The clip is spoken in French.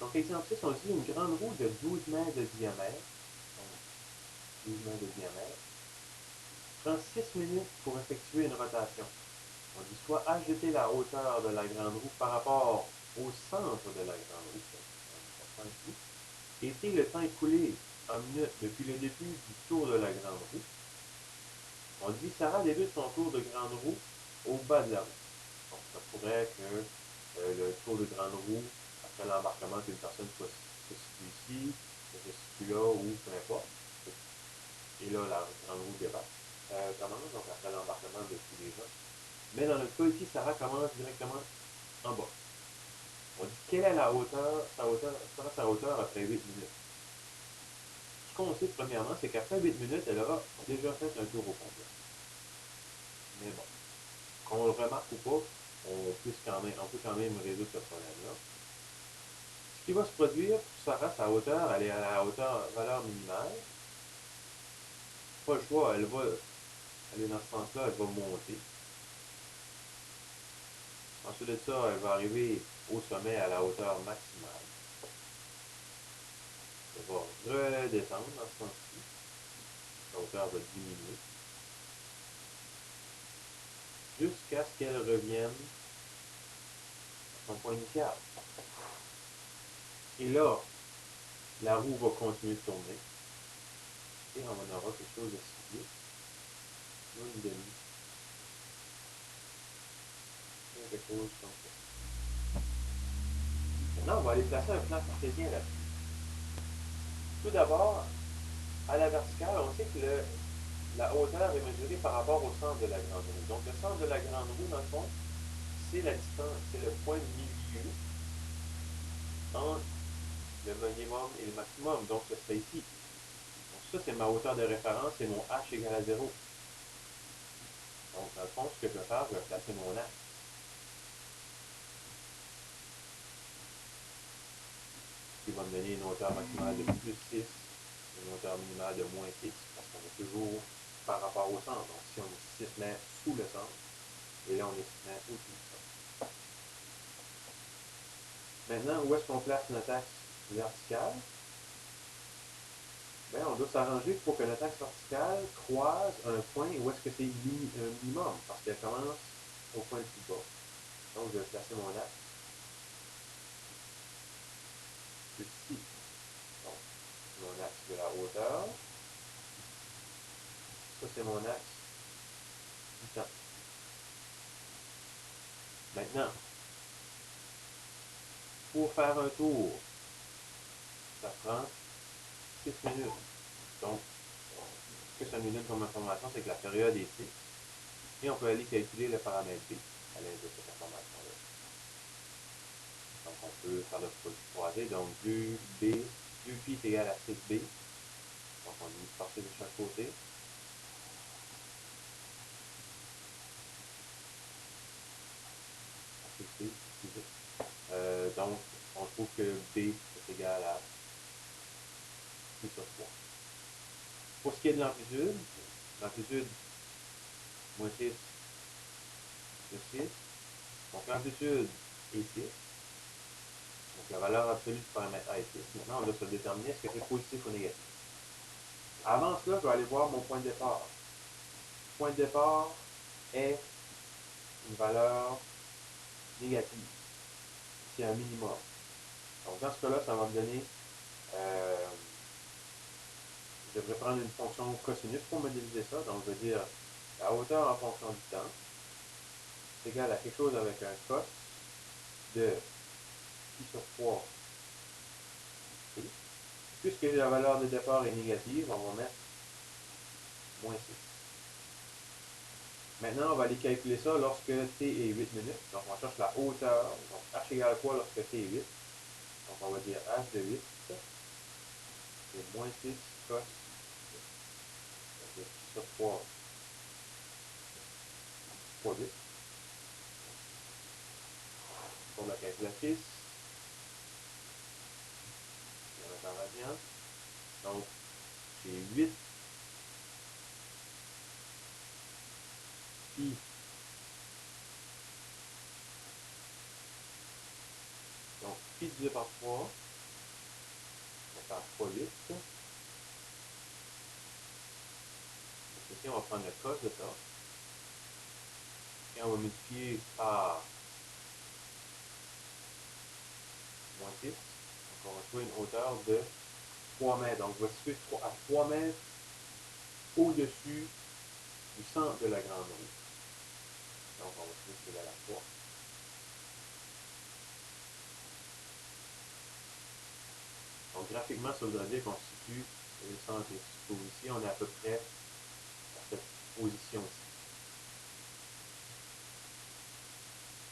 Donc, exemple 6, on dit une grande roue de 12 mètres de diamètre. Donc, 12 mètres de diamètre. Prend 6 minutes pour effectuer une rotation. On dit soit ajouter la hauteur de la grande roue par rapport au centre de la grande roue. C'est important ici. Et le temps écoulé en minutes depuis le début du tour de la grande roue. On dit Sarah débute son tour de grande roue au bas de la roue. Donc, ça pourrait que le tour de grande roue, après l'embarquement, qu'une personne se situe ici, que se situe là, ou peu importe. Et là, la grande roue dépasse. Commence, donc après l'embarquement de tous les gens. Mais dans notre cas ici, Sarah commence directement en bas. On dit quelle est la hauteur, sera sa hauteur après 8 minutes. Ce qu'on sait premièrement, c'est qu'après 8 minutes, elle aura déjà fait un tour au complet. Mais bon, qu'on le remarque ou pas, on peut quand même résoudre ce problème-là. Ce qui va se produire pour Sarah, sa hauteur, elle est à la valeur minimale. Pas le choix, elle va aller dans ce sens-là, elle va monter. Ensuite de ça, elle va arriver au sommet à la hauteur maximale. Elle va redescendre dans ce sens-ci. La hauteur va diminuer. Jusqu'à ce qu'elle revienne à son point initial. Et là, la roue va continuer de tourner. Et on en aura quelque chose de cyclique. Une demi. Quelque chose comme ça. Maintenant, on va aller placer un plan cartésien là-dessus. Tout d'abord, à la verticale, on sait que la hauteur est mesurée par rapport au centre de la grande roue. Donc, le centre de la grande roue, dans le fond, c'est la distance, c'est le point de milieu entre le minimum et le maximum. Donc, ce serait ici. Donc, ça, c'est ma hauteur de référence, c'est mon h égale à 0. Donc, dans le fond, ce que je vais faire, je vais placer mon axe. Qui va me donner une hauteur maximale de plus 6, une hauteur minimale de moins 6, parce qu'on est toujours par rapport au centre. Donc, si on est 6 mètres sous le centre, et là, on est 6 mètres au-dessus du centre. Maintenant, où est-ce qu'on place notre axe vertical? Bien, on doit s'arranger pour que notre axe vertical croise un point où est-ce que c'est un minimum, parce qu'elle commence au point le plus bas. Donc, je vais placer mon axe ici. Donc, mon axe de la hauteur. Ça, c'est mon axe du temps. Maintenant, pour faire un tour, ça prend 6 minutes. Donc, ce que ça nous donne comme information, c'est que la période est 6. Et on peut aller calculer le paramètre B à l'aide de cette information-là. Donc, on peut faire le produit croisé. Donc, 2B, 2π est égal à 6B. Donc, on dit passer de chaque côté. Donc, on trouve que B est égal à pi sur 3. Pour ce qui est de l'amplitude, moins 6 plus 6. Donc, l'amplitude est 6. Donc, la valeur absolue du paramètre A est 6. Maintenant, on doit se déterminer est-ce que c'est positif ou négatif. Avant cela, je vais aller voir mon point de départ. Le point de départ est une valeur négative. C'est un minimum. Donc, dans ce cas-là, ça va me donner... je devrais prendre une fonction cosinus pour modéliser ça. Donc, je vais dire la hauteur en fonction du temps c'est égal à quelque chose avec un cos de pi sur 3 t. Puisque la valeur de départ est négative, on va mettre moins 6. Maintenant, on va aller calculer ça lorsque t est 8 minutes. Donc, on cherche la hauteur. Donc, h égale quoi lorsque t est 8? Donc, on va dire h de 8, c'est moins 6 cos de pi sur 3 fois 8. Pour la calculatrice, on va mettre en radian. Donc, j'ai 8 pi. Donc, pi divisé par 3 faire x8. Donc ici, on va prendre le cos de ça. Et on va multiplier par moins 6. Donc on va trouver une hauteur de 3 mètres. Donc on va situer à 3 mètres au-dessus du centre de la grande roue. Donc on va trouver que c'est égal à 3. Donc graphiquement, ça voudrait dire qu'on situe le centre est ici. On est à peu près à cette position-ci.